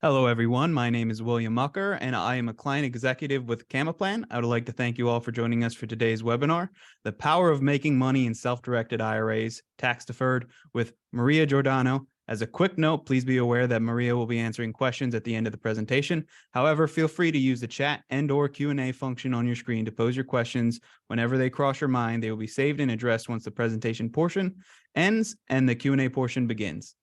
Hello, everyone. My name is William Mucker, and I am a client executive with Camaplan. I would like to thank you all for joining us for today's webinar, The Power of Making Money in Self-Directed IRAs, Tax Deferred, with Maria Giordano. As a quick note, please be aware that Maria will be answering questions at the end of the presentation. However, feel free to use the chat and/or Q&A function on your screen to pose your questions. Whenever they cross your mind, they will be saved and addressed once the presentation portion ends and the Q&A portion begins.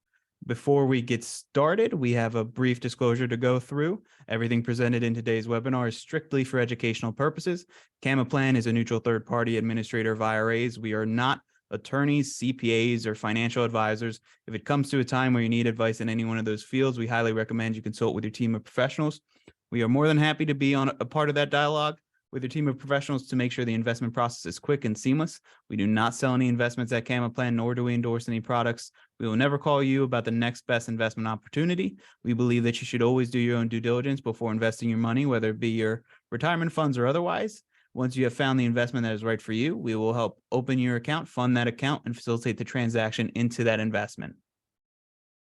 Before we get started, we have a brief disclosure to go through. Everything presented in today's webinar is strictly for educational purposes. Camaplan is a neutral third-party administrator of IRAs. We are not attorneys, CPAs, or financial advisors. If it comes to a time where you need advice in any one of those fields, we highly recommend you consult with your team of professionals. We are more than happy to be on a part of that dialogue with your team of professionals to make sure the investment process is quick and seamless. We do not sell any investments at Camaplan, nor do we endorse any products. We will never call you about the next best investment opportunity. We believe that you should always do your own due diligence before investing your money, whether it be your retirement funds or otherwise. Once you have found the investment that is right for you, we will help open your account, fund that account, and facilitate the transaction into that investment.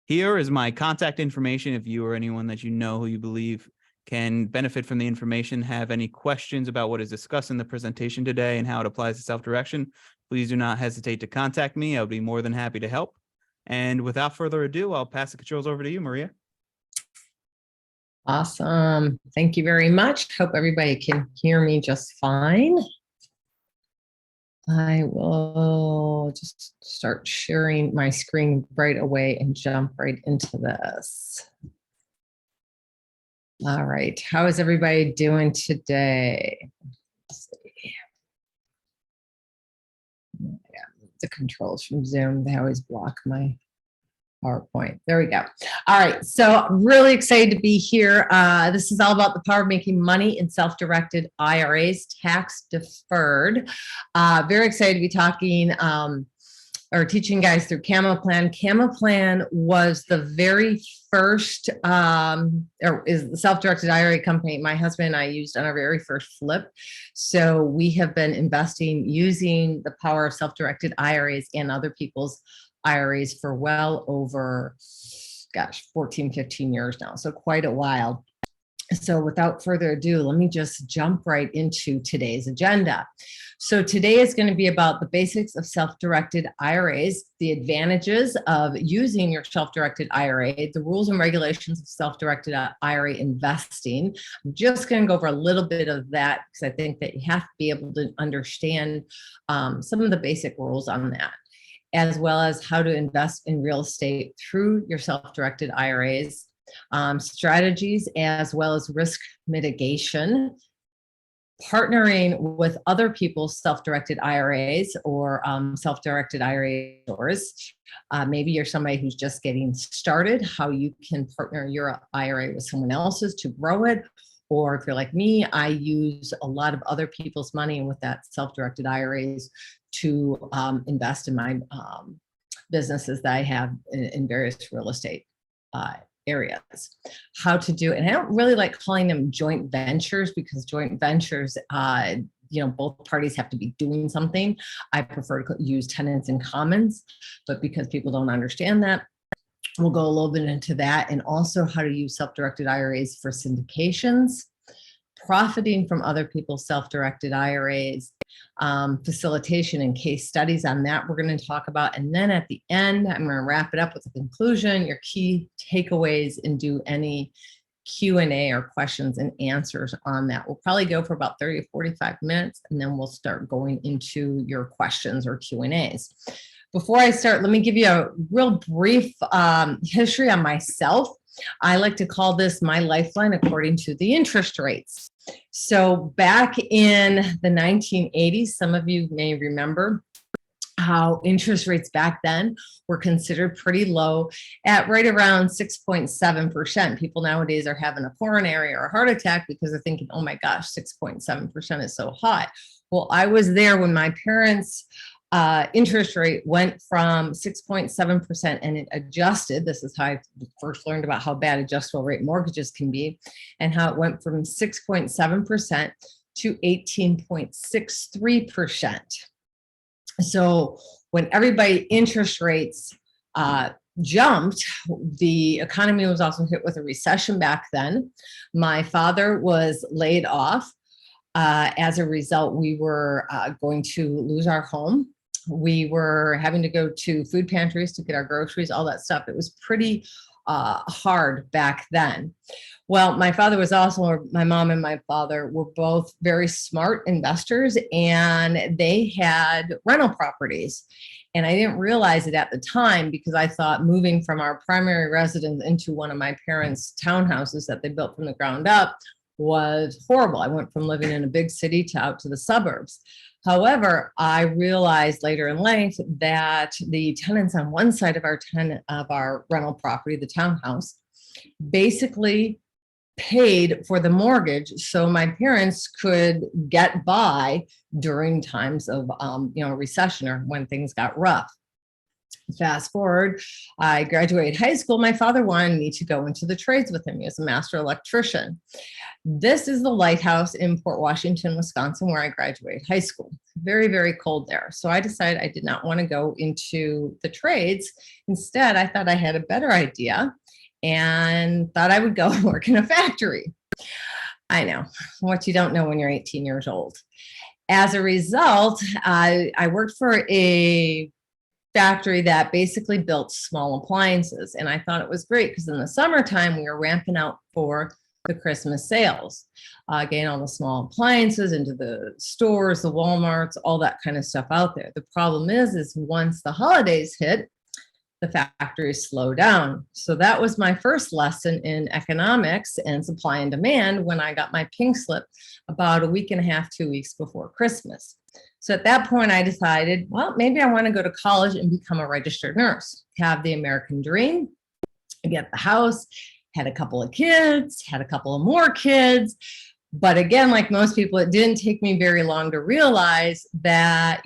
Here is my contact information. If you or anyone that you know who you believe can benefit from the information, have any questions about what is discussed in the presentation today and how it applies to self-direction, please do not hesitate to contact me. I would be more than happy to help. And without further ado, I'll pass the controls over to you, Maria. Awesome. Thank you very much. Hope everybody can hear me just fine. I will just start sharing my screen right away and jump right into this. All right. How is everybody doing today? Let's see. Yeah, the controls from Zoom, they always block my PowerPoint. There we go. All right. So really excited to be here. This is all about the power of making money in self-directed IRAs, tax deferred. Very excited to be talking or teaching guys through Camaplan. Camaplan was the very first, or is the self-directed IRA company my husband and I used on our very first flip. So we have been investing using the power of self-directed IRAs and other people's IRAs for well over, gosh, 14, 15 years now. So quite a while. So without further ado, let me just jump right into today's agenda. So today is going to be about the basics of self-directed IRAs, the advantages of using your self-directed IRA, the rules and regulations of self-directed IRA investing. I'm just going to go over a little bit of that because I think that you have to be able to understand some of the basic rules on that, as well as how to invest in real estate through your self-directed IRAs, strategies, as well as risk mitigation, partnering with other people's self-directed IRAs or self-directed IRA stores. Maybe you're somebody who's just getting started, how you can partner your IRA with someone else's to grow it. Or if you're like me, I use a lot of other people's money and with that self-directed IRAs to invest in my businesses that I have in various real estate areas. How to do it. And I don't really like calling them joint ventures because joint ventures, both parties have to be doing something. I prefer to use tenants in commons, but because people don't understand that, we'll go a little bit into that, and also how to use self-directed IRAs for syndications, profiting from other people's self-directed IRAs, facilitation and case studies on that we're going to talk about. And then at the end, I'm going to wrap it up with a conclusion, your key takeaways, and do any Q&A or questions and answers on that. We'll probably go for about 30 to 45 minutes, and then we'll start going into your questions or Q&As. Before I start, let me give you a real brief history on myself. I like to call this my lifeline according to the interest rates. So back in the 1980s, some of you may remember how interest rates back then were considered pretty low at right around 6.7%. People nowadays are having a coronary or a heart attack because they're thinking, oh my gosh, 6.7% is so hot. Well, I was there when my parents' interest rate went from 6.7% and it adjusted. This is how I first learned about how bad adjustable rate mortgages can be, and how it went from 6.7% to 18.63%. So when everybody interest rates jumped. The economy was also hit with a recession back then. My father was laid off. As a result, we were going to lose our home. We were having to go to food pantries to get our groceries, all that stuff. It was pretty hard back then. Well, my father was also, my mom and my father were both very smart investors, and they had rental properties. And I didn't realize it at the time because I thought moving from our primary residence into one of my parents' townhouses that they built from the ground up was horrible. I went from living in a big city to out to the suburbs. However, I realized later in life that the tenants on one side of our rental property, the townhouse, basically paid for the mortgage so my parents could get by during times of recession or when things got rough. Fast forward, I graduated high school. My father wanted me to go into the trades with him. He was a master electrician. This is the lighthouse in Port Washington, Wisconsin, where I graduated high school. Very, very cold there. So I decided I did not want to go into the trades. Instead, I thought I had a better idea and thought I would go work in a factory. I know what you don't know when you're 18 years old. As a result, I worked for a factory that basically built small appliances. And I thought it was great because in the summertime, we were ramping out for the Christmas sales, getting all the small appliances into the stores, the Walmarts, all that kind of stuff out there. The problem is once the holidays hit, the factories slow down. So that was my first lesson in economics and supply and demand when I got my pink slip about a week and a half, 2 weeks before Christmas. So at that point, I decided, well, maybe I want to go to college and become a registered nurse, have the American dream, get the house, had a couple of kids, had a couple of more kids. But again, like most people, it didn't take me very long to realize that,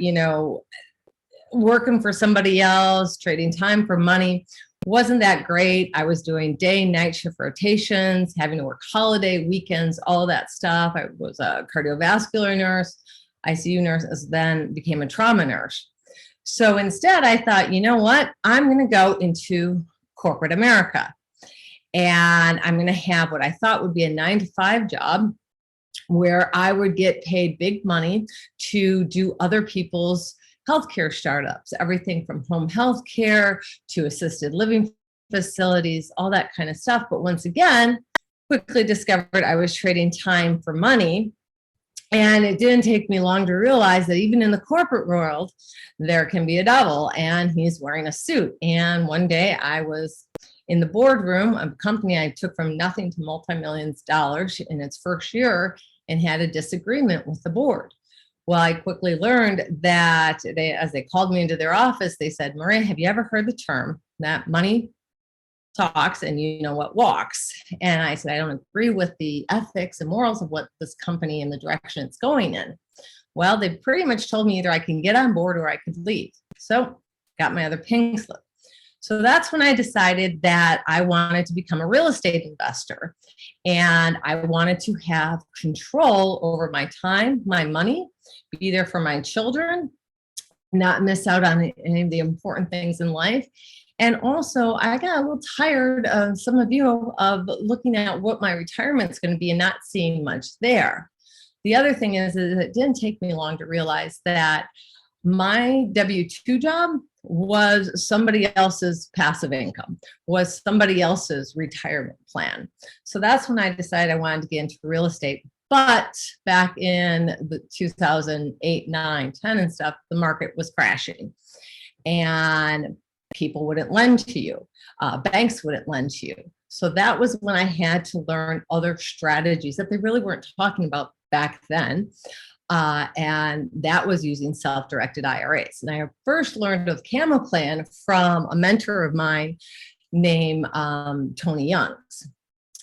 working for somebody else, trading time for money wasn't that great. I was doing day, night shift rotations, having to work holiday, weekends, all that stuff. I was a cardiovascular nurse, ICU nurse, then became a trauma nurse. So instead, I thought, you know what? I'm going to go into corporate America. And I'm going to have what I thought would be a 9-to-5 job where I would get paid big money to do other people's healthcare startups, everything from home healthcare to assisted living facilities, all that kind of stuff. But once again, quickly discovered I was trading time for money. And it didn't take me long to realize that even in the corporate world, there can be a devil, and he's wearing a suit. And one day I was in the boardroom of a company I took from nothing to multi-millions of dollars in its first year and had a disagreement with the board. Well, I quickly learned that as they called me into their office, they said, Maria, have you ever heard the term that money talks and you know what walks? And I said, I don't agree with the ethics and morals of what this company and the direction it's going in. Well, they pretty much told me either I can get on board or I could leave. So got my other pink slip. So that's when I decided that I wanted to become a real estate investor. And I wanted to have control over my time, my money, be there for my children, not miss out on any of the important things in life. And also, I got a little tired of some of you of looking at what my retirement's going to be and not seeing much there. The other thing is it didn't take me long to realize that my W-2 job was somebody else's passive income, was somebody else's retirement plan. So that's when I decided I wanted to get into real estate. But back in the 2008, 9, 10 and stuff, the market was crashing and people wouldn't lend to you. Banks wouldn't lend to you. So that was when I had to learn other strategies that they really weren't talking about back then. And that was using self-directed IRAs. And I first learned of Plan from a mentor of mine named Tony Youngs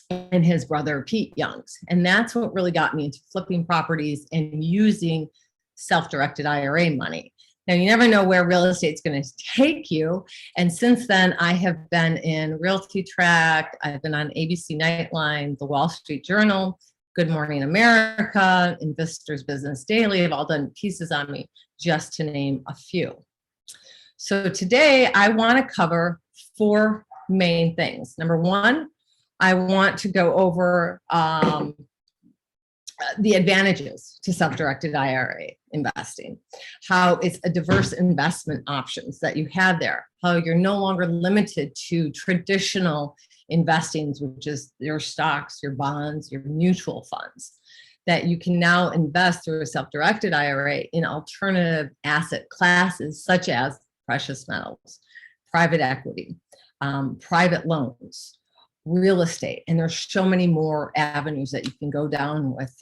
and his brother Pete Youngs. And that's what really got me into flipping properties and using self-directed IRA money. Now, you never know where real estate's going to take you. And since then, I have been in Realty Track. I've been on ABC Nightline, the Wall Street Journal, Good Morning America, Investors Business Daily have all done pieces on me, just to name a few. So today I want to cover four main things. Number one, I want to go over the advantages to self-directed IRA investing, how it's a diverse investment options that you have there, how you're no longer limited to traditional investings, which is your stocks, your bonds, your mutual funds, that you can now invest through a self-directed IRA in alternative asset classes such as precious metals, private equity, private loans, real estate, and there's so many more avenues that you can go down with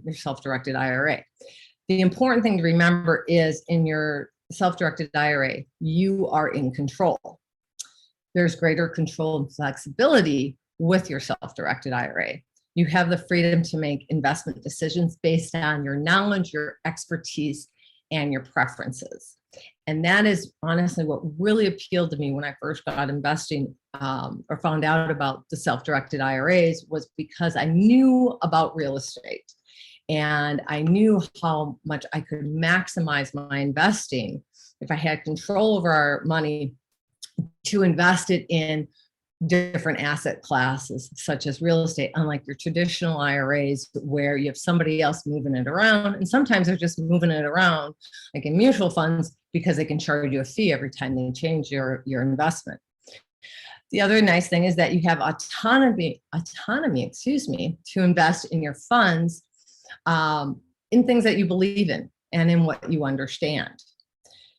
your self-directed IRA. The important thing to remember is in your self-directed IRA, you are in control. There's greater control and flexibility with your self-directed IRA. You have the freedom to make investment decisions based on your knowledge, your expertise, and your preferences. And that is honestly what really appealed to me when I first got investing or found out about the self-directed IRAs, was because I knew about real estate and I knew how much I could maximize my investing if I had control over our money to invest it in different asset classes, such as real estate, unlike your traditional IRAs where you have somebody else moving it around. And sometimes they're just moving it around, like in mutual funds, because they can charge you a fee every time they change your investment. The other nice thing is that you have autonomy, to invest in your funds in things that you believe in and in what you understand.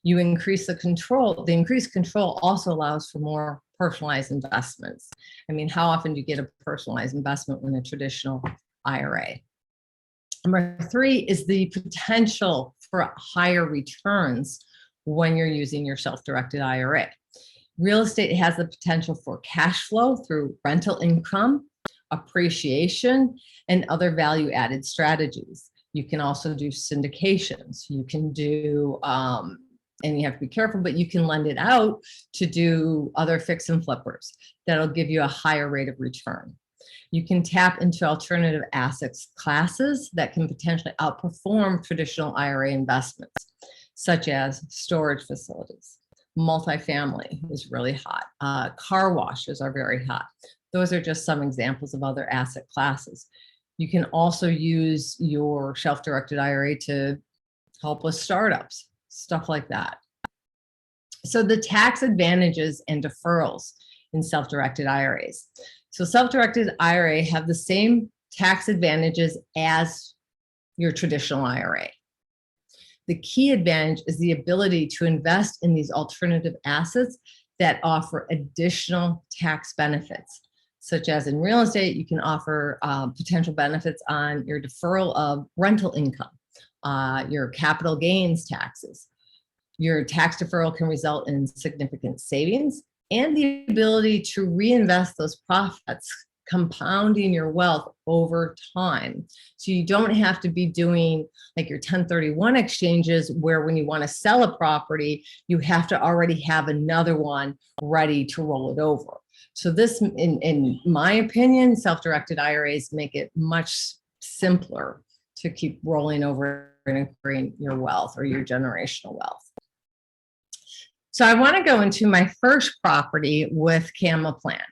You increase the control. The increased control also allows for more personalized investments. I mean, how often do you get a personalized investment in a traditional IRA? Number three is the potential for higher returns when you're using your self-directed IRA. Real estate has the potential for cash flow through rental income, appreciation, and other value-added strategies. You can also do syndications. You can do and you have to be careful, but you can lend it out to do other fix and flippers that'll give you a higher rate of return. You can tap into alternative assets classes that can potentially outperform traditional IRA investments, such as storage facilities. Multifamily is really hot. Car washes are very hot. Those are just some examples of other asset classes. You can also use your self-directed IRA to help with startups, stuff like that. So the tax advantages and deferrals in self-directed IRAs. So self-directed IRA have the same tax advantages as your traditional IRA. The key advantage is the ability to invest in these alternative assets that offer additional tax benefits, such as in real estate, you can offer potential benefits on your deferral of rental income, your capital gains taxes. Your tax deferral can result in significant savings and the ability to reinvest those profits, compounding your wealth over time. So you don't have to be doing like your 1031 exchanges where when you want to sell a property, you have to already have another one ready to roll it over. So this, in my opinion, self-directed IRAs make it much simpler to keep rolling over and increasing your wealth or your generational wealth. So I want to go into my first property with Camaplan.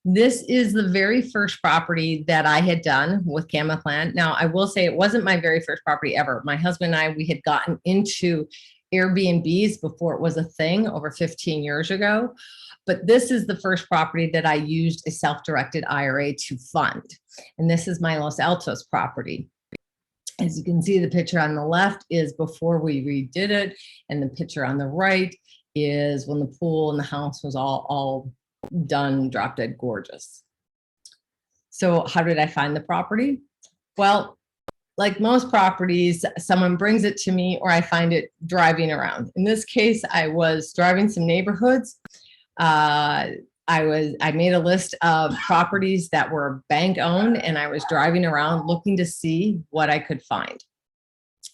This is the very first property that I had done with Camaplan. Now, I will say it wasn't my very first property ever. My husband and I, we had gotten into Airbnbs before it was a thing over 15 years ago. But this is the first property that I used a self-directed IRA to fund. And this is my Los Altos property. As you can see, the picture on the left is before we redid it. And the picture on the right is when the pool and the house was all done, drop dead gorgeous. So how did I find the property? Well, like most properties, someone brings it to me or I find it driving around. In this case, I was driving some neighborhoods. I made a list of properties that were bank owned and I was driving around looking to see what I could find.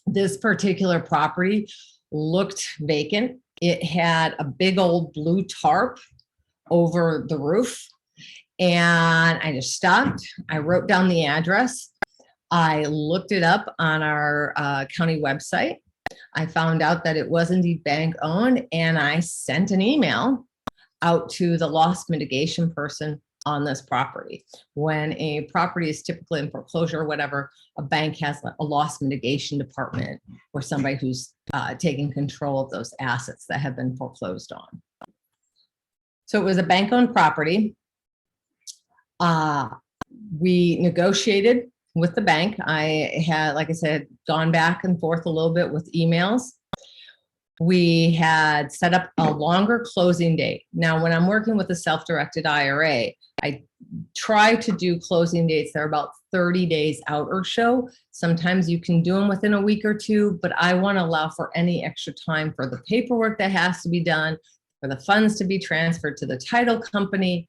This particular property looked vacant. It had a big old blue tarp over the roof. And I just stopped. I wrote down the address. I looked it up on our county website. I found out that it was indeed bank owned and I sent an email out to the loss mitigation person on this property. When a property is typically in foreclosure or whatever, a bank has a loss mitigation department or somebody who's taking control of those assets that have been foreclosed on. So it was a bank-owned property. We negotiated with the bank. I had, like I said, gone back and forth a little bit with emails. We had set up a longer closing date. Now, when I'm working with a self-directed IRA, I try to do closing dates that are about 30 days out or so. Sometimes you can do them within a week or two, but I want to allow for any extra time for the paperwork that has to be done, for the funds to be transferred to the title company.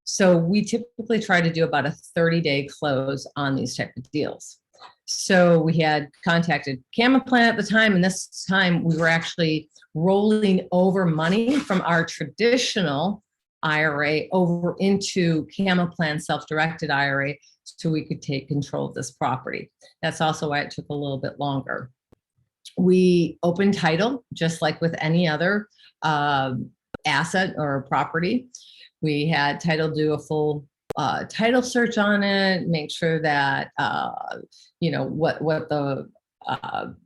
So we typically try to do about a 30-day close on these type of deals. So we had contacted Camaplan at the time, and this time we were actually rolling over money from our traditional IRA over into Camaplan self-directed IRA so we could take control of this property. That's also why it took a little bit longer. We opened title, just like with any other asset or property. We had title do a full title search on it, make sure that what the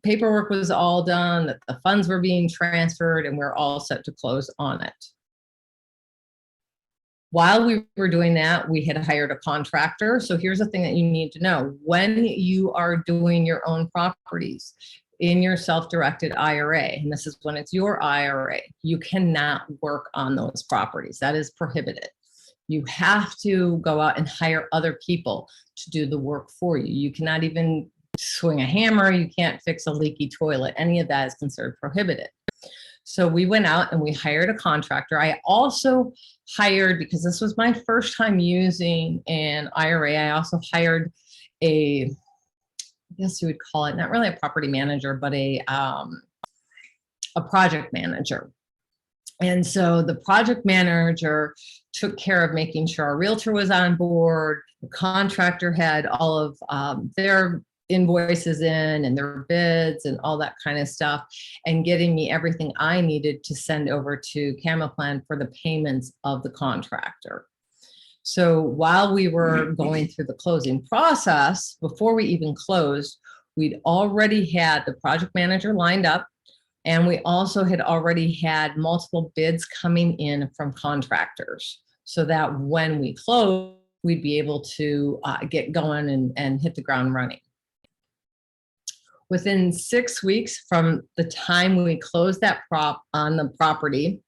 paperwork was all done, that the funds were being transferred, and we're all set to close on it. While we were doing that, we had hired a contractor. So here's the thing that you need to know. When you are doing your own properties in your self-directed IRA, and this is when it's your IRA, you cannot work on those properties. That is prohibited. You have to go out and hire other people to do the work for you. You cannot even swing a hammer. You can't fix a leaky toilet. Any of that is considered prohibited. So we went out and we hired a contractor. I also hired, because this was my first time using an IRA, I also hired I guess you would call it, not really a property manager, but a project manager. And so the project manager took care of making sure our realtor was on board. The contractor had all of their invoices in and their bids and all that kind of stuff, and getting me everything I needed to send over to Camaplan for the payments of the contractor. So while we were going through the closing process, before we even closed, we'd already had the project manager lined up, and we also had already had multiple bids coming in from contractors, so that when we close, we'd be able to get going and hit the ground running. Within 6 weeks from the time we closed that prop on the property,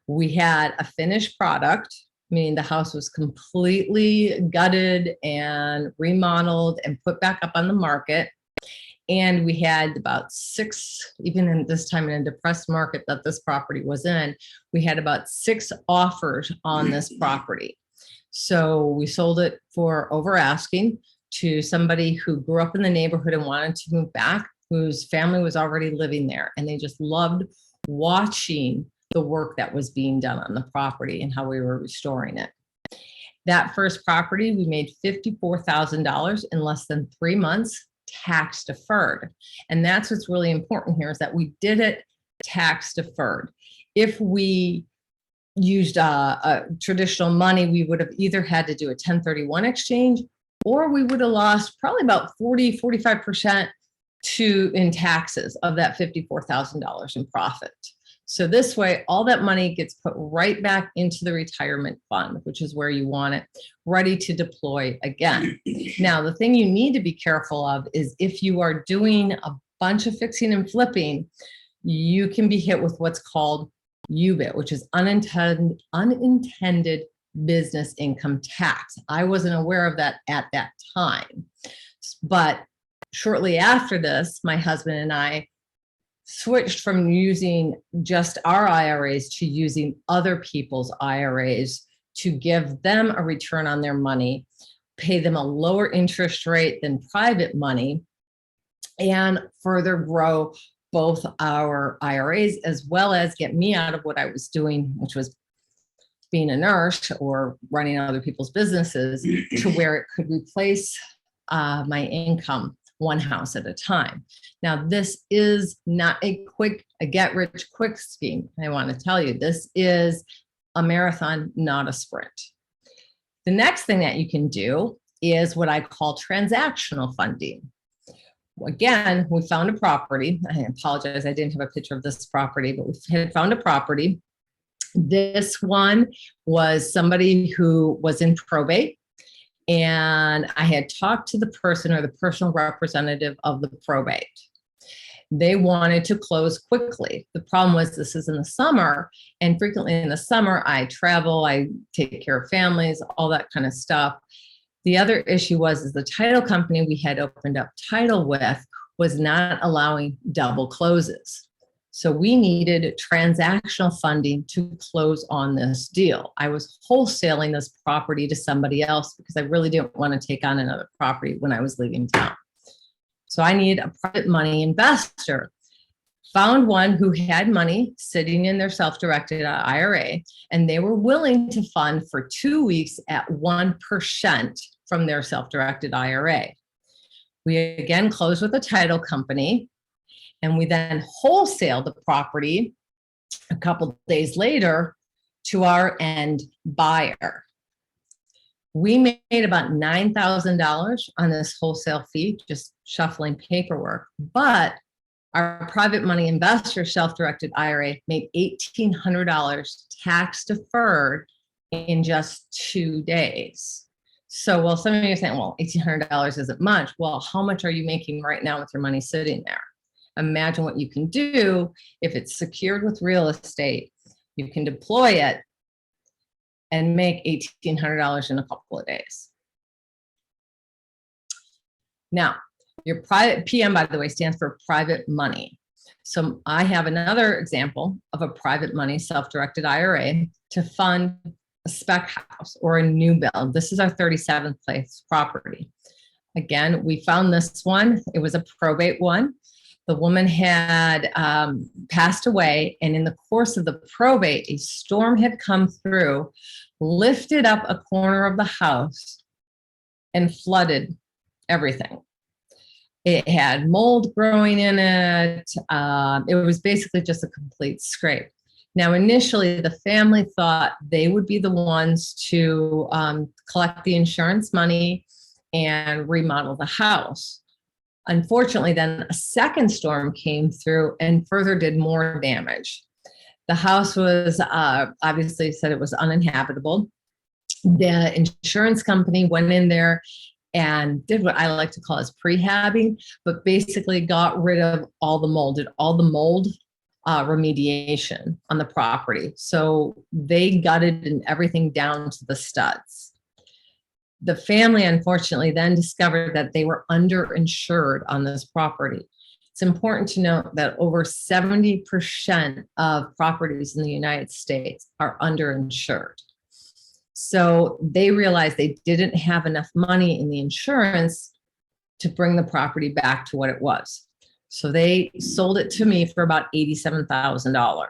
we had a finished product, meaning the house was completely gutted and remodeled and put back up on the market. And we had about 6, even in this time in a depressed market that this property was in, we had about 6 offers on this property. So we sold it for over asking to somebody who grew up in the neighborhood and wanted to move back, whose family was already living there. And they just loved watching the work that was being done on the property and how we were restoring it. That first property, we made $54,000 in less than 3 months, tax deferred. And that's what's really important here, is that we did it tax deferred. If we used a traditional money, we would have either had to do a 1031 exchange, or we would have lost probably about 45% in taxes of that $54,000 in profit. So this way, all that money gets put right back into the retirement fund, which is where you want it, ready to deploy again. Now, the thing you need to be careful of is if you are doing a bunch of fixing and flipping, you can be hit with what's called UBIT, which is unintended business income tax. I wasn't aware of that at that time. But shortly after this, my husband and I switched from using just our IRAs to using other people's IRAs to give them a return on their money, pay them a lower interest rate than private money, and further grow both our IRAs, as well as get me out of what I was doing, which was being a nurse or running other people's businesses, to where it could replace my income one house at a time. Now, this is not a get rich quick scheme. I want to tell you, this is a marathon, not a sprint. The next thing that you can do is what I call transactional funding. Again, we found a property. I apologize, I didn't have a picture of this property, but we had found a property. This one was somebody who was in probate, and I had talked to the person or the personal representative of the probate. They wanted to close quickly. The problem was this is in the summer, and frequently in the summer, I travel, I take care of families, all that kind of stuff. The other issue is the title company we had opened up title with was not allowing double closes. So we needed transactional funding to close on this deal. I was wholesaling this property to somebody else because I really didn't want to take on another property when I was leaving town. So I needed a private money investor. Found one who had money sitting in their self-directed IRA, and they were willing to fund for 2 weeks at 1% from their self-directed IRA. We again closed with a title company, and we then wholesaled the property a couple of days later to our end buyer. We made about $9,000 on this wholesale fee, just shuffling paperwork, but our private money investor self-directed IRA made $1,800 tax deferred in just 2 days. So, well, some of you are saying, well, $1,800 isn't much. Well, how much are you making right now with your money sitting there? Imagine what you can do if it's secured with real estate. You can deploy it and make $1,800 in a couple of days. Now, your private PM, by the way, stands for private money. So I have another example of a private money self-directed IRA to fund a spec house or a new build. This is our 37th place property. Again, we found this one. It was a probate one. The woman had passed away, and in the course of the probate, a storm had come through, lifted up a corner of the house, and flooded everything. It had mold growing in it. It was basically just a complete scrape. Now, initially, the family thought they would be the ones to collect the insurance money and remodel the house. Unfortunately, then a second storm came through and further did more damage. The house was obviously said it was uninhabitable. The insurance company went in there and did what I like to call as prehabbing, but basically got rid of all the mold, did all the mold remediation on the property. So they gutted and everything down to the studs. The family, unfortunately, then discovered that they were underinsured on this property. It's important to note that over 70% of properties in the United States are underinsured. So they realized they didn't have enough money in the insurance to bring the property back to what it was. So they sold it to me for about $87,000.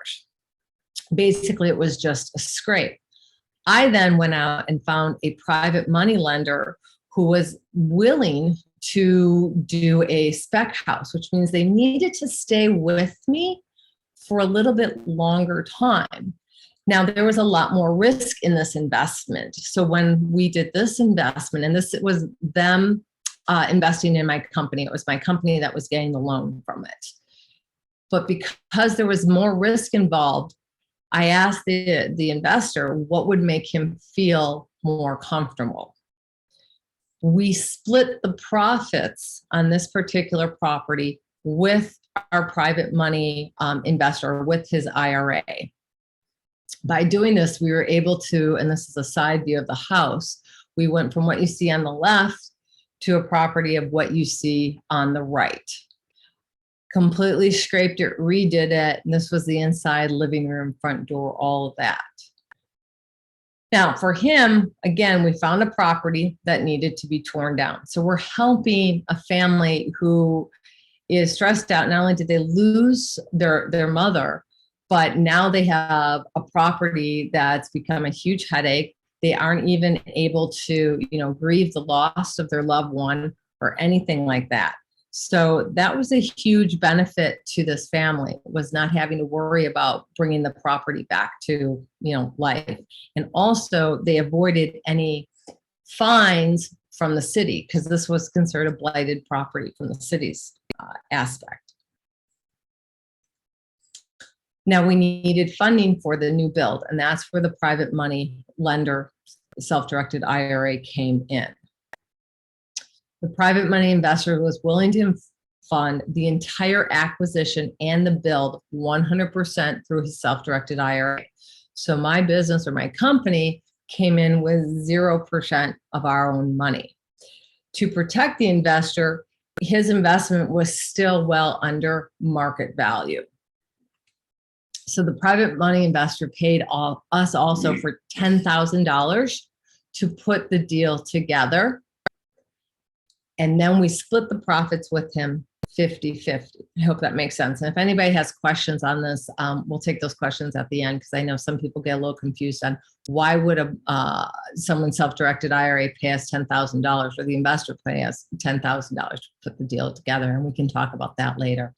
Basically, it was just a scrape. I then went out and found a private money lender who was willing to do a spec house, which means they needed to stay with me for a little bit longer time. Now, there was a lot more risk in this investment. So when we did this investment, and this was them investing in my company, it was my company that was getting the loan from it. But because there was more risk involved, I asked the investor what would make him feel more comfortable. We split the profits on this particular property with our private money investor, with his IRA. By doing this, we were able to, and this is a side view of the house, we went from what you see on the left to a property of what you see on the right. Completely scraped it, redid it, and this was the inside living room, front door, all of that. Now, for him, again, we found a property that needed to be torn down. So we're helping a family who is stressed out. Not only did they lose their mother, but now they have a property that's become a huge headache. They aren't even able to, grieve the loss of their loved one or anything like that. So that was a huge benefit to this family, was not having to worry about bringing the property back to, life. And also they avoided any fines from the city, because this was considered a blighted property from the city's aspect. Now we needed funding for the new build, and that's where the private money lender self-directed IRA came in. The private money investor was willing to fund the entire acquisition and the build 100% through his self-directed IRA. So my business or my company came in with 0% of our own money. To protect the investor, his investment was still well under market value. So the private money investor paid us also for $10,000 to put the deal together. And then we split the profits with him 50-50. I hope that makes sense. And if anybody has questions on this, we'll take those questions at the end, because I know some people get a little confused on why would someone's self-directed IRA pay us $10,000 or the investor pay us $10,000 to put the deal together. And we can talk about that later.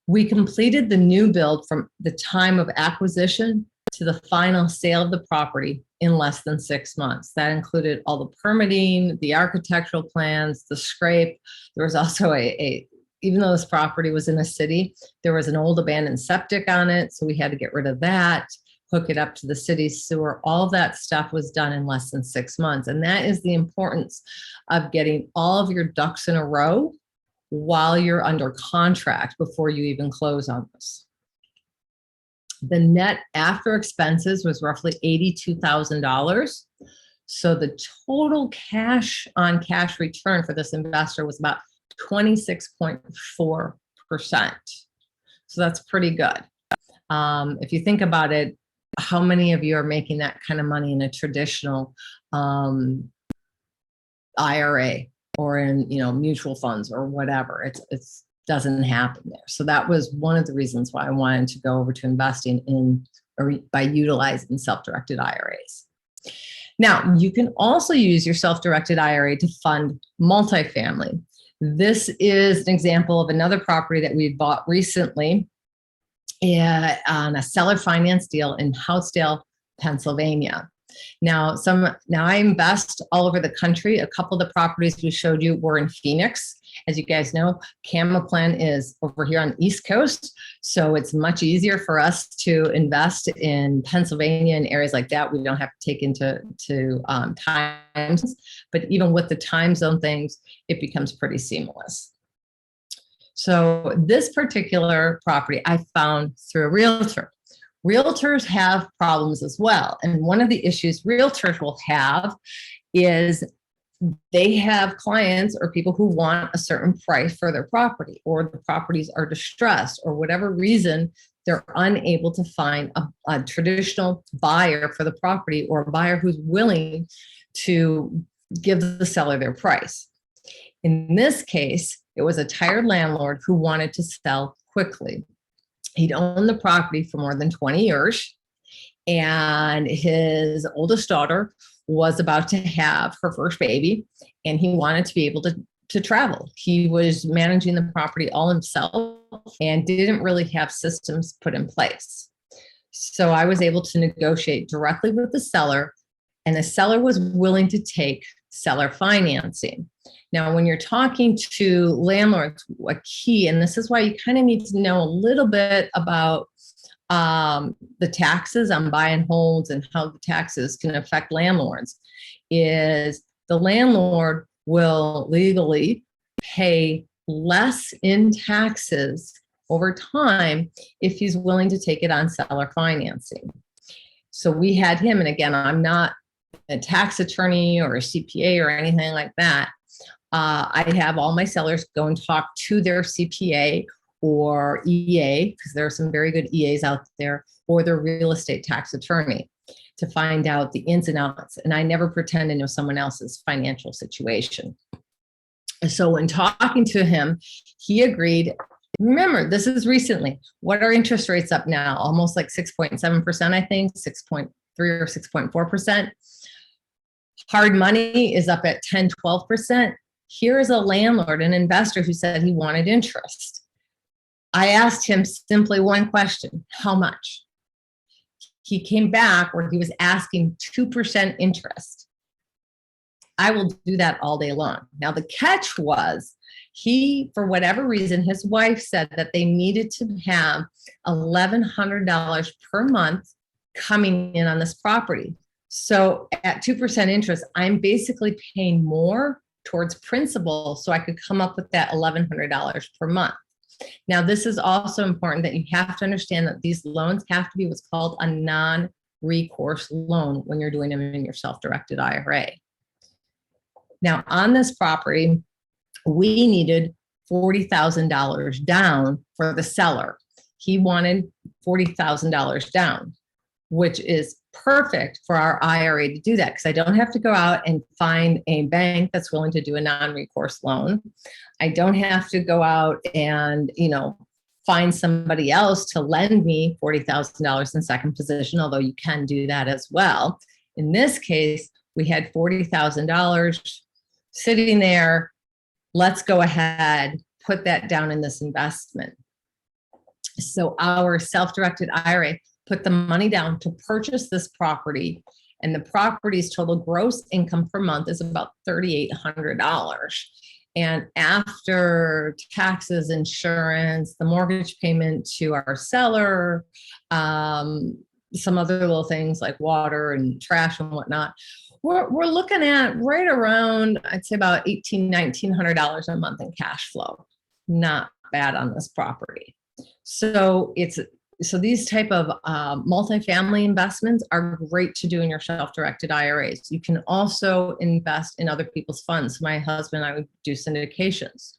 We completed the new build from the time of acquisition to the final sale of the property in less than 6 months. That included all the permitting, the architectural plans, the scrape. There was also even though this property was in a city, there was an old abandoned septic on it. So we had to get rid of that, hook it up to the city's sewer. All of that stuff was done in less than 6 months. And that is the importance of getting all of your ducks in a row while you're under contract before you even close on this. The net after expenses was roughly $82,000. So the total cash on cash return for this investor was about 26.4%. So that's pretty good. If you think about it, how many of you are making that kind of money in a traditional IRA or in mutual funds or whatever? It's doesn't happen there. So that was one of the reasons why I wanted to go over to investing in or by utilizing self-directed IRAs. Now, you can also use your self-directed IRA to fund multifamily. This is an example of another property that we bought recently on a seller finance deal in Houtzdale, Pennsylvania. Now I invest all over the country. A couple of the properties we showed you were in Phoenix. As you guys know, Camaplan is over here on the East Coast. So it's much easier for us to invest in Pennsylvania and areas like that. We don't have to take into times, but even with the time zone things, it becomes pretty seamless. So this particular property I found through a realtor. Realtors have problems as well. And one of the issues realtors will have is they have clients or people who want a certain price for their property, or the properties are distressed, or whatever reason, they're unable to find a traditional buyer for the property, or a buyer who's willing to give the seller their price. In this case, it was a tired landlord who wanted to sell quickly. He'd owned the property for more than 20 years, and his oldest daughter was about to have her first baby, and he wanted to be able to travel. He was managing the property all himself and didn't really have systems put in place. So I was able to negotiate directly with the seller, and the seller was willing to take seller financing. Now, when you're talking to landlords, a key, and this is why you kind of need to know a little bit about the taxes on buy and holds and how the taxes can affect landlords, is the landlord will legally pay less in taxes over time if he's willing to take it on seller financing. So we had him, and again, I'm not a tax attorney or a CPA or anything like that. I have all my sellers go and talk to their CPA or EA, because there are some very good EAs out there, or their real estate tax attorney, to find out the ins and outs. And I never pretend to know someone else's financial situation. So when talking to him, he agreed. Remember, this is recently. What are interest rates up now? Almost like 6.7%, I think, 6.3 or 6.4%. Hard money is up at 10, 12%. Here is a landlord, an investor who said he wanted interest. I asked him simply one question: how much? He came back where he was asking 2% interest. I will do that all day long. Now, the catch was for whatever reason, his wife said that they needed to have $1,100 per month coming in on this property. So at 2% interest, I'm basically paying more towards principal so I could come up with that $1,100 per month. Now, this is also important that you have to understand that these loans have to be what's called a non-recourse loan when you're doing them in your self-directed IRA. Now, on this property, we needed $40,000 down for the seller. He wanted $40,000 down, which is perfect for our IRA to do that, because I don't have to go out and find a bank that's willing to do a non-recourse loan. I don't have to go out and, find somebody else to lend me $40,000 in second position, although you can do that as well. In this case, we had $40,000 sitting there. Let's go ahead, put that down in this investment. So our self-directed IRA put the money down to purchase this property, and the property's total gross income per month is about $3,800. And after taxes, insurance, the mortgage payment to our seller, some other little things like water and trash and whatnot, we're looking at right around, I'd say about $1,900 a month in cash flow. Not bad on this property. So these type of multifamily investments are great to do in your self-directed IRAs. You can also invest in other people's funds. My husband and I would do syndications.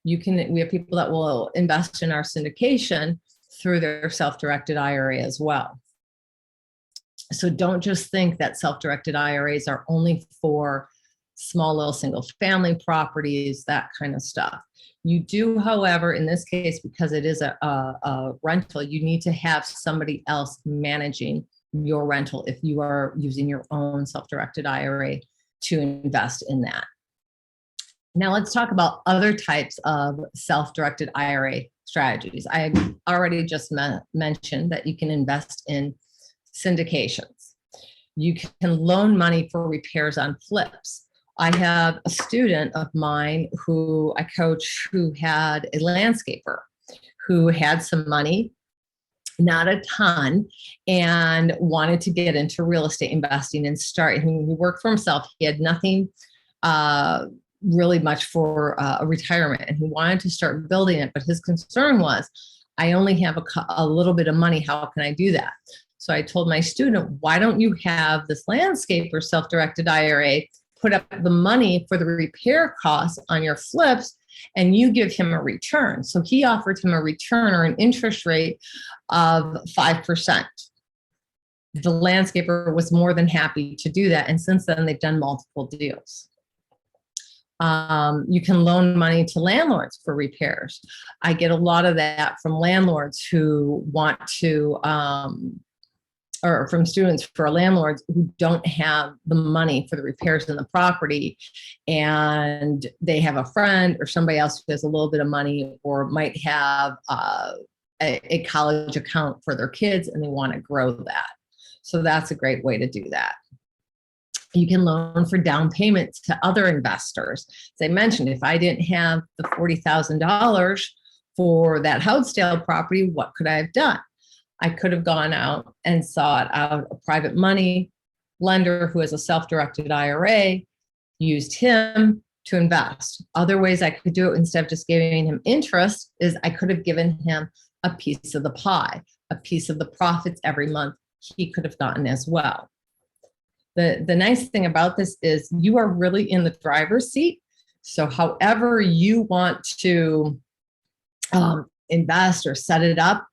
We have people that will invest in our syndication through their self-directed IRA as well. So don't just think that self-directed IRAs are only for small little single family properties, that kind of stuff. You do, however, in this case, because it is a rental, you need to have somebody else managing your rental if you are using your own self-directed IRA to invest in that. Now let's talk about other types of self-directed IRA strategies. I already just mentioned that you can invest in syndications. You can loan money for repairs on flips. I have a student of mine who I coach who had a landscaper who had some money, not a ton, and wanted to get into real estate investing and start. He worked for himself. He had nothing really much for a retirement, and he wanted to start building it. But his concern was, I only have a little bit of money. How can I do that? So I told my student, why don't you have this landscaper self-directed IRA put up the money for the repair costs on your flips, and you give him a return. So he offered him a return or an interest rate of 5%. The landscaper was more than happy to do that. And since then, they've done multiple deals. You can loan money to landlords for repairs. I get a lot of that from landlords who want to, or from students for landlords who don't have the money for the repairs in the property, and they have a friend or somebody else who has a little bit of money or might have a college account for their kids and they want to grow that. So that's a great way to do that. You can loan for down payments to other investors. As I mentioned, if I didn't have the $40,000 for that Houtzdale property, what could I have done? I could have gone out and sought out a private money lender who has a self-directed IRA, used him to invest. Other ways I could do it instead of just giving him interest is I could have given him a piece of the pie, a piece of the profits every month he could have gotten as well. The nice thing about this is you are really in the driver's seat. So however you want to invest or set it up,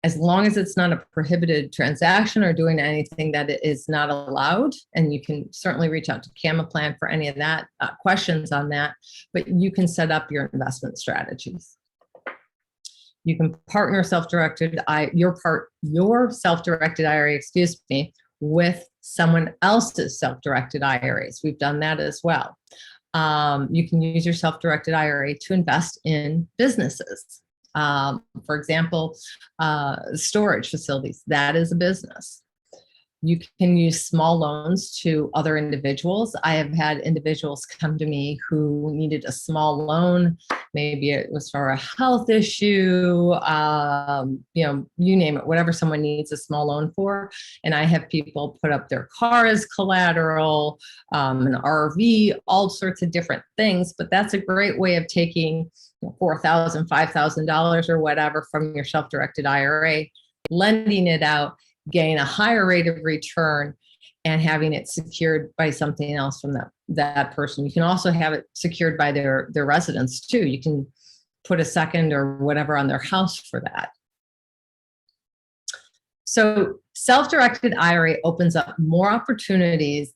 as long as it's not a prohibited transaction or doing anything that is not allowed, and you can certainly reach out to CamaPlan for any of that questions on that, but you can set up your investment strategies. You can partner your self-directed IRA, with someone else's self-directed IRAs. We've done that as well. You can use your self-directed IRA to invest in businesses. For example, storage facilities, that is a business. You can use small loans to other individuals. I have had individuals come to me who needed a small loan. Maybe it was for a health issue, you name it, whatever someone needs a small loan for. And I have people put up their car as collateral, an RV, all sorts of different things. But that's a great way of taking $4,000, $5,000 or whatever from your self-directed IRA, lending it out, getting a higher rate of return, and having it secured by something else from that person. You can also have it secured by their residence too. You can put a second or whatever on their house for that. So self-directed IRA opens up more opportunities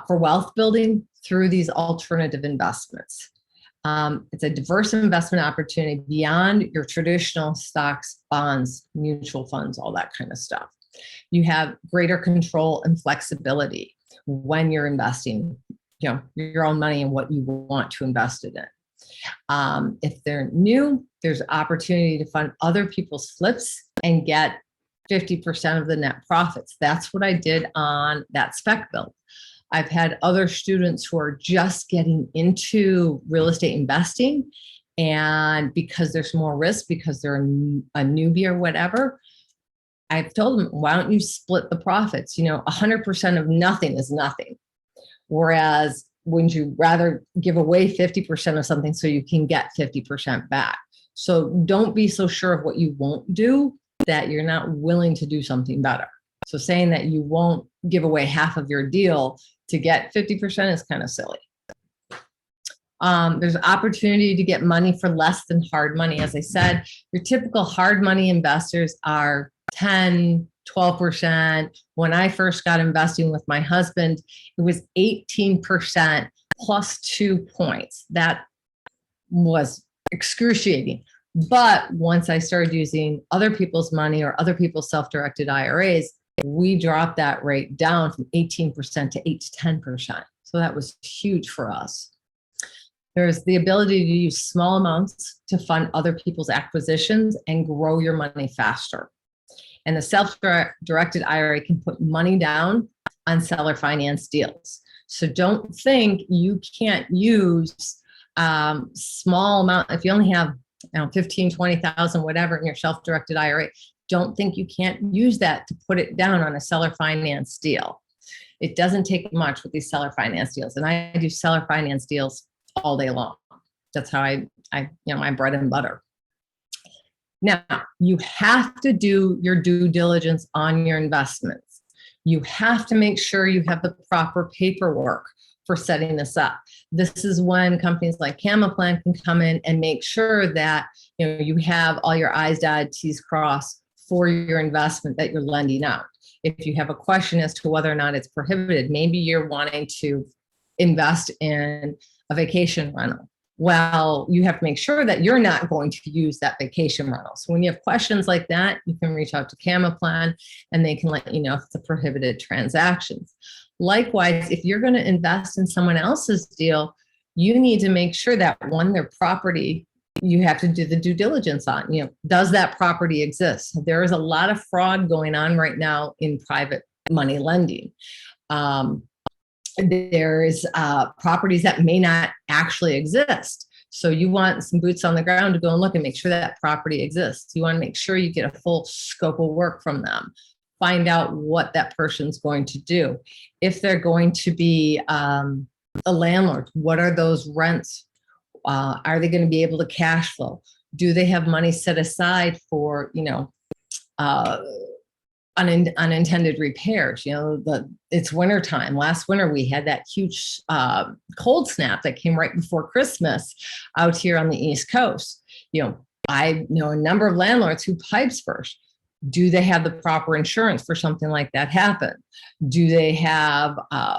for wealth building through these alternative investments. It's a diverse investment opportunity beyond your traditional stocks, bonds, mutual funds, all that kind of stuff. You have greater control and flexibility when you're investing, your own money and what you want to invest it in. If they're new, there's opportunity to fund other people's flips and get 50% of the net profits. That's what I did on that spec build. I've had other students who are just getting into real estate investing, and because there's more risk, because they're a newbie or whatever, I've told them, why don't you split the profits? 100% of nothing is nothing. Whereas wouldn't you rather give away 50% of something so you can get 50% back? So don't be so sure of what you won't do that you're not willing to do something better. So saying that you won't give away half of your deal to get 50% is kind of silly. There's opportunity to get money for less than hard money. As I said, your typical hard money investors are 10, 12%. When I first got investing with my husband, it was 18% plus 2 points. That was excruciating. But once I started using other people's money or other people's self-directed IRAs, we dropped that rate down from 18% to 8 to 10%. So that was huge for us. There's the ability to use small amounts to fund other people's acquisitions and grow your money faster. And the self-directed IRA can put money down on seller finance deals. So don't think you can't use small amount. If you only have 15, 20,000, whatever in your self-directed IRA, don't think you can't use that to put it down on a seller finance deal. It doesn't take much with these seller finance deals. And I do seller finance deals all day long. That's how I my bread and butter. Now, you have to do your due diligence on your investments. You have to make sure you have the proper paperwork for setting this up. This is when companies like Camaplan can come in and make sure that you have all your I's dotted, T's crossed for your investment that you're lending out. If you have a question as to whether or not it's prohibited, maybe you're wanting to invest in a vacation rental. Well, you have to make sure that you're not going to use that vacation rental. So when you have questions like that, you can reach out to Camaplan and they can let you know if it's a prohibited transaction. Likewise, if you're going to invest in someone else's deal, you need to make sure that their property, you have to do the due diligence on, does that property exist? There is a lot of fraud going on right now in private money lending. There's properties that may not actually exist. So you want some boots on the ground to go and look and make sure that property exists. You want to make sure you get a full scope of work from them. Find out what that person's going to do. If they're going to be a landlord, what are those rents? Are they going to be able to cash flow? Do they have money set aside for, unintended repairs? It's wintertime. Last winter, we had that huge cold snap that came right before Christmas out here on the East Coast. I know a number of landlords who pipes burst. Do they have the proper insurance for something like that happen? Do they have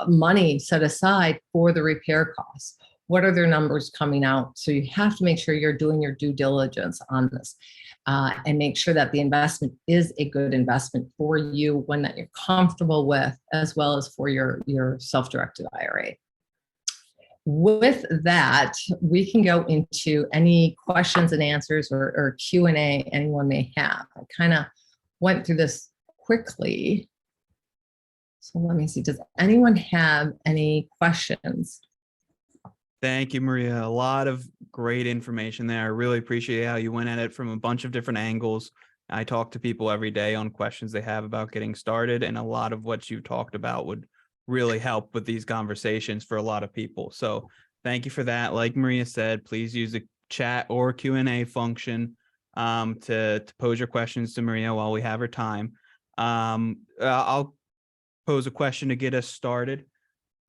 money set aside for the repair costs? What are their numbers coming out? So you have to make sure you're doing your due diligence on this and make sure that the investment is a good investment for you, one that you're comfortable with, as well as for your self-directed IRA. with that, we can go into any questions and answers or Q&A anyone may have. I kind of went through this quickly. So let me see, does anyone have any questions? Thank you, Maria. A lot of great information there. I really appreciate how you went at it from a bunch of different angles. I talk to people every day on questions they have about getting started, and a lot of what you talked about would really help with these conversations for a lot of people. So thank you for that. Like Maria said, please use the chat or Q&A function to pose your questions to Maria while we have her time. I'll pose a question to get us started.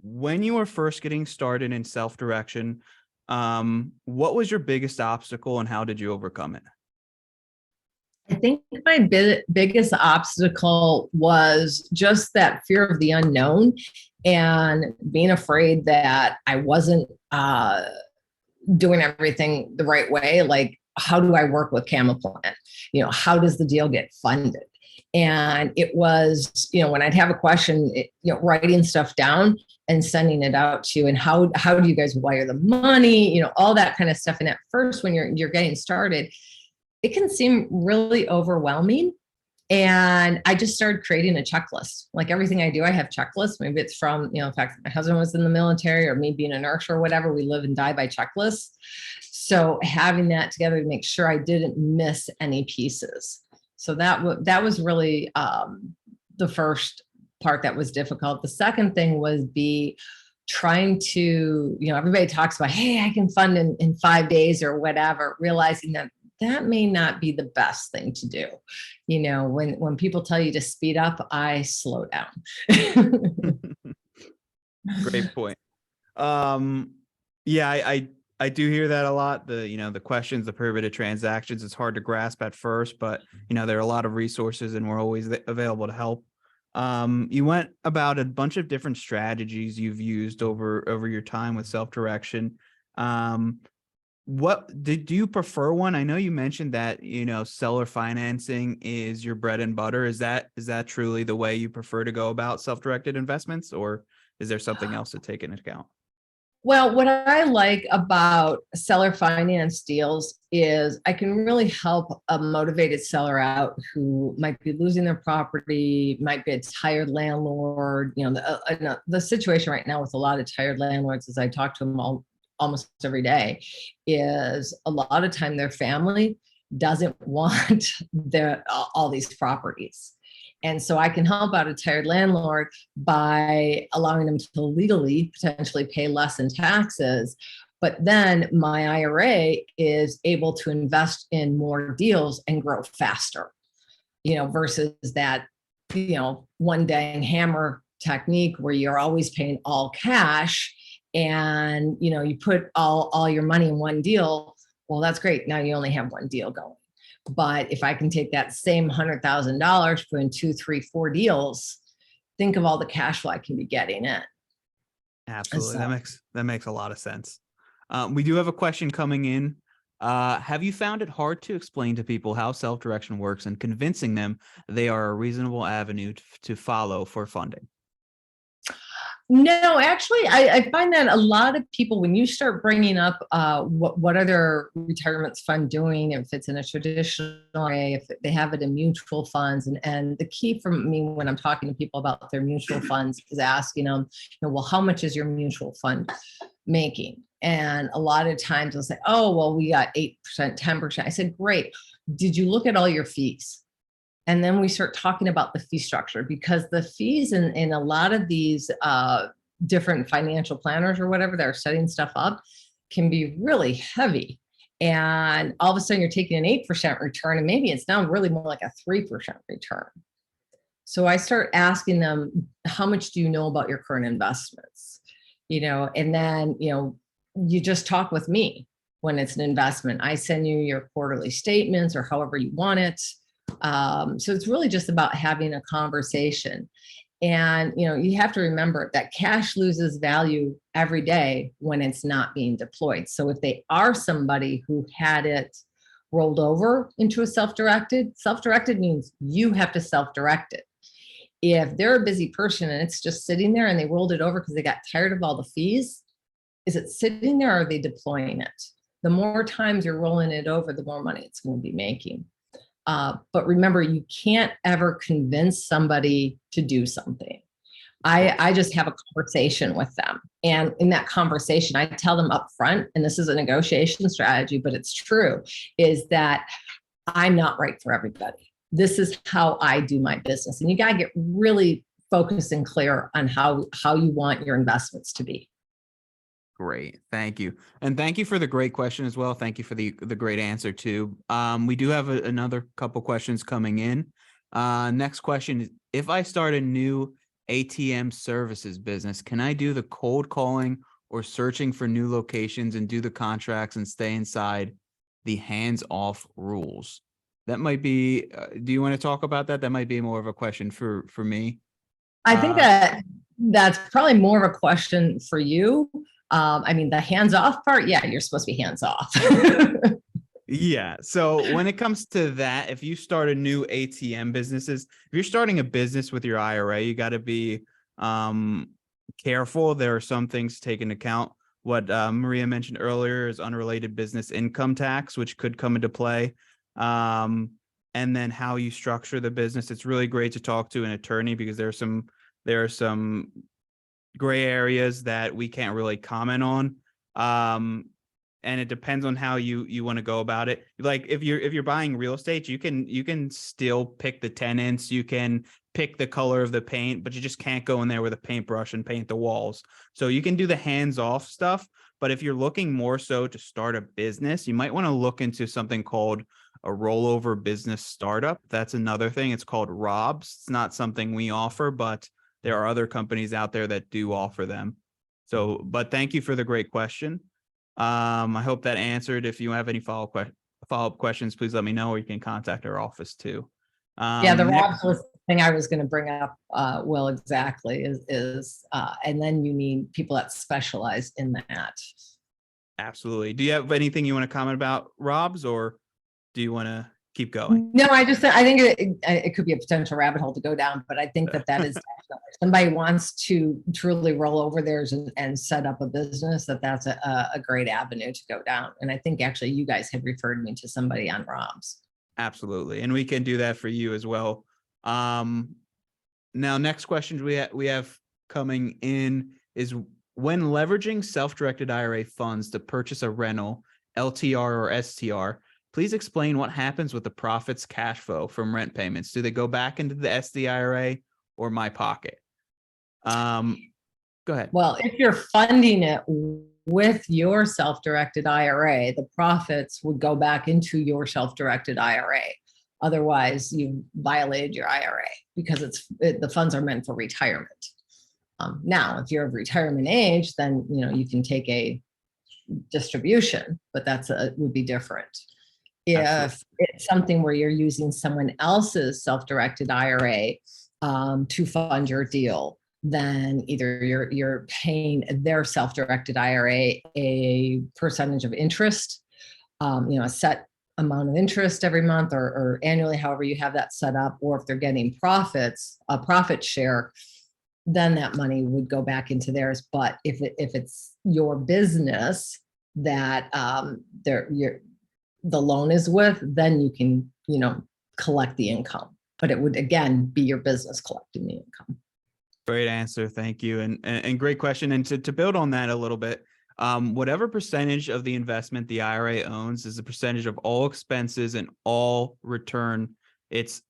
When you were first getting started in self-direction, what was your biggest obstacle and how did you overcome it? I think my biggest obstacle was just that fear of the unknown and being afraid that I wasn't doing everything the right way. Like, how do I work with Camaplan? How does the deal get funded? And it was, when I'd have a question, writing stuff down and sending it out to you, and how do you guys wire the money? All that kind of stuff. And at first, when you're getting started, it can seem really overwhelming. And I just started creating a checklist. Like everything I do, I have checklists. Maybe it's from, in fact, my husband was in the military or me being a nurse or whatever. We live and die by checklists. So having that together to make sure I didn't miss any pieces. So that was really the first part that was difficult. The second thing was trying to, everybody talks about, hey, I can fund in 5 days or whatever, realizing that may not be the best thing to do. When people tell you to speed up, I slow down. Great point. Yeah, I do hear that a lot. The questions, the prohibited transactions, it's hard to grasp at first, but there are a lot of resources and we're always available to help. You went about a bunch of different strategies you've used over your time with self-direction. Do you prefer one? I know you mentioned that, seller financing is your bread and butter. Is that truly the way you prefer to go about self-directed investments, or is there something else to take into account? Well, what I like about seller finance deals is I can really help a motivated seller out who might be losing their property, might be a tired landlord. The situation right now with a lot of tired landlords, as I talk to them almost every day, is a lot of time their family doesn't want all these properties. And so I can help out a tired landlord by allowing them to legally potentially pay less in taxes. But then my IRA is able to invest in more deals and grow faster, versus that, one dang hammer technique where you're always paying all cash and, you put all your money in one deal. Well, that's great. Now you only have one deal going. But if I can take that same $100,000, put in 2, 3, 4 deals, think of all the cash flow I can be getting in. Absolutely. That makes a lot of sense. We do have a question coming in. Have you found it hard to explain to people how self-direction works and convincing them they are a reasonable avenue to follow for funding? No, actually, I find that a lot of people, when you start bringing up what are their retirement fund doing, if it's in a traditional way, if they have it in mutual funds, and the key for me when I'm talking to people about their mutual funds is asking them, well, how much is your mutual fund making? And a lot of times they'll say, oh, well, we got 8%, 10%. I said, great. Did you look at all your fees? And then we start talking about the fee structure, because the fees in a lot of these different financial planners or whatever that are setting stuff up can be really heavy. And all of a sudden you're taking an 8% return, and maybe it's now really more like a 3% return. So I start asking them, how much do you know about your current investments? And then, you just talk with me when it's an investment. I send you your quarterly statements or however you want it. So it's really just about having a conversation. And, you have to remember that cash loses value every day when it's not being deployed. So if they are somebody who had it rolled over into a self-directed means you have to self-direct it. If they're a busy person and it's just sitting there and they rolled it over because they got tired of all the fees, is it sitting there or are they deploying it? The more times you're rolling it over, the more money it's going to be making. But remember, you can't ever convince somebody to do something. I just have a conversation with them. And in that conversation, I tell them up front, and this is a negotiation strategy, but it's true, is that I'm not right for everybody. This is how I do my business. And you got to get really focused and clear on how you want your investments to be. Great. Thank you. And thank you for the great question as well. Thank you for the great answer too. We do have another couple questions coming in. Next question is, if I start a new ATM services business, can I do the cold calling or searching for new locations and do the contracts and stay inside the hands-off rules? That might be, do you want to talk about that? That might be more of a question for me. I think that's probably more of a question for you. I mean, the hands-off part, yeah, you're supposed to be hands-off. Yeah. So when it comes to that, if you start a new ATM businesses, if you're starting a business with your IRA, you got to be careful. There are some things to take into account. What Maria mentioned earlier is unrelated business income tax, which could come into play. And then how you structure the business. It's really great to talk to an attorney because there are some gray areas that we can't really comment on. And it depends on how you want to go about it. Like if you're buying real estate, you can still pick the tenants, you can pick the color of the paint, but you just can't go in there with a paintbrush and paint the walls. So you can do the hands-off stuff, but if you're looking more so to start a business, you might want to look into something called a rollover business startup. That's another thing. It's called ROBS. It's not something we offer, but there are other companies out there that do offer them. So, but thank you for the great question. I hope that answered. If you have any follow-up questions, please let me know, or you can contact our office too. Yeah, the ROBS was the thing I was going to bring up. Well, exactly and then you need people that specialize in that. Absolutely. Do you have anything you want to comment about ROBS, or do you want to keep going? No, I think it could be a potential rabbit hole to go down, but I think that is definitely, if somebody wants to truly roll over theirs and set up a business, that's a great avenue to go down. And I think actually you guys have referred me to somebody on ROBS. Absolutely. And we can do that for you as well. Now, next question we have coming in is, when leveraging self-directed IRA funds to purchase a rental, LTR or STR, please explain what happens with the profits cash flow from rent payments. Do they go back into the SD IRA or my pocket? Go ahead. Well, if you're funding it with your self-directed IRA, the profits would go back into your self-directed IRA. Otherwise, you violated your IRA because the funds are meant for retirement. Now, if you're of retirement age, then you can take a distribution, but would be different. If Absolutely. it's something where you're using someone else's self-directed IRA to fund your deal, then either you're paying their self-directed IRA a percentage of interest, a set amount of interest every month or annually, however you have that set up, or if they're getting profits, a profit share, then that money would go back into theirs. But if it's your business that the loan is with, then you can, collect the income. But it would, again, be your business collecting the income. Great answer. Thank you. And great question. And to build on that a little bit, whatever percentage of the investment the IRA owns is the percentage of all expenses and all return it's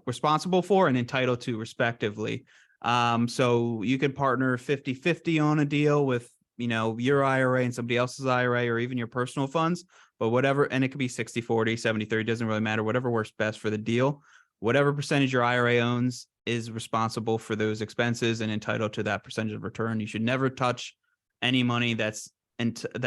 responsible for and entitled to, respectively. So you can partner 50-50 on a deal with, your IRA and somebody else's IRA, or even your personal funds, but whatever, and it could be 60-40, 70-30, doesn't really matter, whatever works best for the deal. Whatever percentage your IRA owns is responsible for those expenses and entitled to that percentage of return. You should never touch any money that's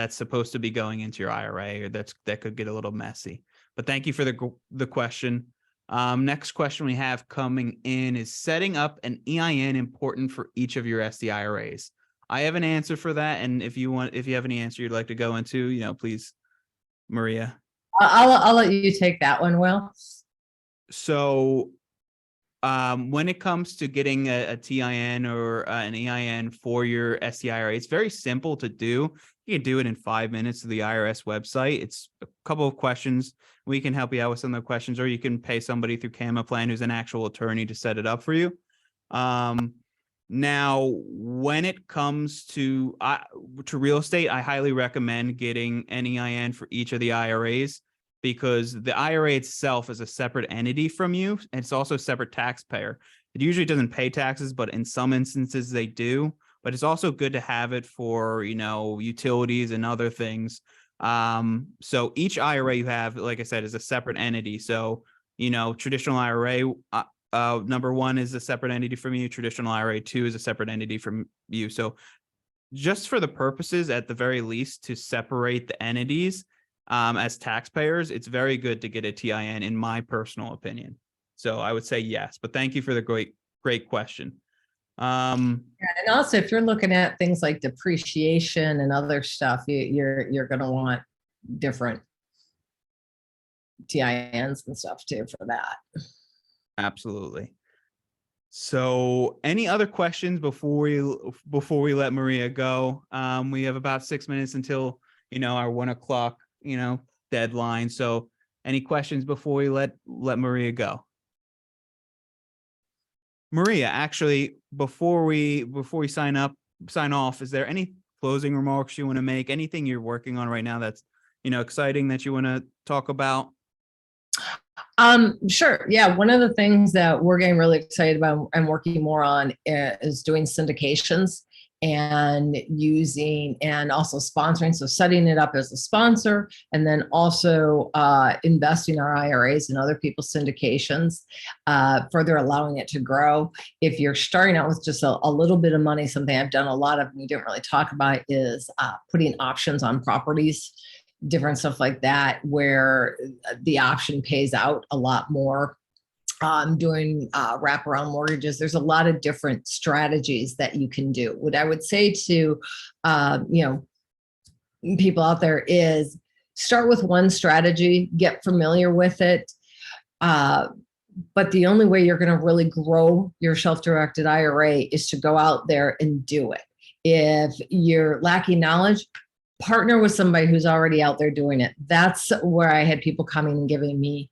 supposed to be going into your IRA, or that could get a little messy. But thank you for the question. Next question we have coming in is, setting up an EIN important for each of your SD IRAs? I have an answer for that, and if you have any answer you'd like to go into, please, Maria. I'll let you take that one, Will. So when it comes to getting a TIN or an EIN for your STIRA, it's very simple to do. You can do it in 5 minutes to the IRS website. It's a couple of questions. We can help you out with some of the questions, or you can pay somebody through Camaplan who's an actual attorney to set it up for you. Now, when it comes to real estate, I highly recommend getting an EIN for each of the IRAs, because the IRA itself is a separate entity from you, and it's also a separate taxpayer. It usually doesn't pay taxes, but in some instances they do. But it's also good to have it for, utilities and other things. So each IRA you have, like I said, is a separate entity. So, traditional IRA, number one is a separate entity from you. Traditional IRA 2 is a separate entity from you. So just for the purposes, at the very least, to separate the entities, as taxpayers, it's very good to get a TIN, in my personal opinion. So I would say yes, but thank you for the great question. And also, if you're looking at things like depreciation and other stuff, you're going to want different TINs and stuff too for that. Absolutely. So any other questions before we let Maria go? We have about 6 minutes until, our 1 o'clock, deadline. So any questions before we let Maria go? Maria, actually, before we sign off, is there any closing remarks you want to make? Anything you're working on right now that's, exciting that you want to talk about? Sure. Yeah. One of the things that we're getting really excited about and working more on is doing syndications and also sponsoring. So setting it up as a sponsor, and then also investing our IRAs in other people's syndications, further allowing it to grow. If you're starting out with just a little bit of money, something I've done a lot of, and we didn't really talk about, is putting options on properties, different stuff like that, where the option pays out a lot more. Doing wraparound mortgages. There's a lot of different strategies that you can do. What I would say to people out there is start with one strategy, get familiar with it. But the only way you're going to really grow your self-directed IRA is to go out there and do it. If you're lacking knowledge, partner with somebody who's already out there doing it. That's where I had people coming and giving me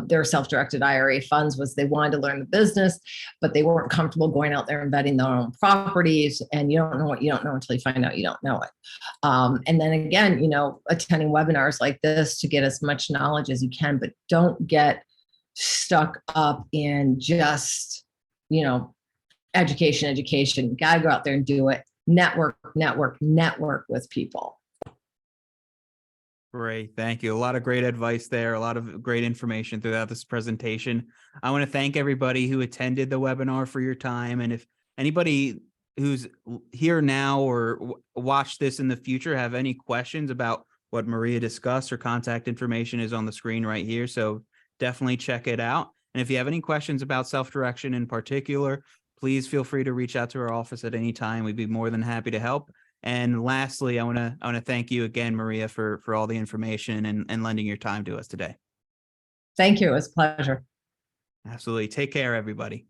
their self-directed IRA funds. Was they wanted to learn the business, but they weren't comfortable going out there and betting their own properties. And you don't know what you don't know until you find out you don't know it. And then again, attending webinars like this to get as much knowledge as you can, but don't get stuck up in just, education. You got to go out there and do it. Network with people. Great. Thank you. A lot of great advice there. A lot of great information throughout this presentation. I want to thank everybody who attended the webinar for your time. And if anybody who's here now or watch this in the future have any questions about what Maria discussed, her contact information is on the screen right here. So definitely check it out. And if you have any questions about self-direction in particular, please feel free to reach out to our office at any time. We'd be more than happy to help. And lastly, I want to thank you again, Maria, for all the information and lending your time to us today. Thank you. It was a pleasure. Absolutely. Take care, everybody.